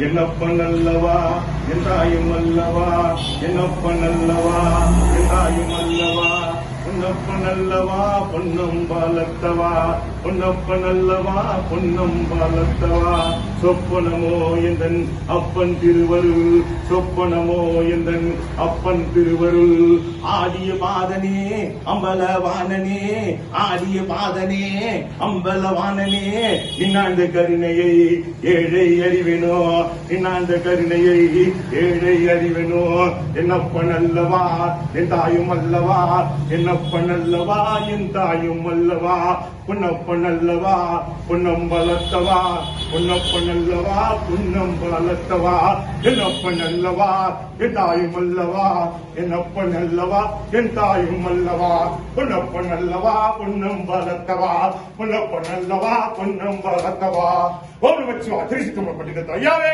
என்னப்பன் அல்லவா என் தாயும் அல்லவா, என்னப்பன் அல்லவா என் தாயும் அல்லவா, பொன்னப்பன் அல்லவா பொன்னம் பாலத்தவா, பொன்னப்பன் அல்லவா பொன்னம் பாலத்தவா. சொப்பனமோ எந்தன் அப்பன் திருவருள், சொப்பனமோ எந்தன் அப்பன் திருவருள். ஆடிய பாதனே அம்பலவானனே, ஆடிய பாதனே அம்பலவானனே, நின்னாண்ட கருணையை ஏழை அறிவெனோ, நின்னாண்ட கருணையை ஏழை அறிவெனோ. என்னப்பன் அல்லவா என் தாயும் அல்லவா, என்னப்பன் அல்லவா என் தாயும் அல்லவா, பொன்னப்பன் அல்லவா பொன்னம் பலத்தவா, பொன்னப்பன் அல்லவா பொன்னம் பலத்தவா. என்னப்பன் அல்லவா என் தாயும் அல்லவா, என்னப்பன் அல்லவா என் தாயும் அல்லவா, பொன்னப்பன் அல்லவா பொன்னம் பலத்தவா, பொன்னப்பன் அல்லவா பொன்னம் பலத்தவா. ஓம் நமச்சிவாய. திருச்சி பண்டித ஐயாவே.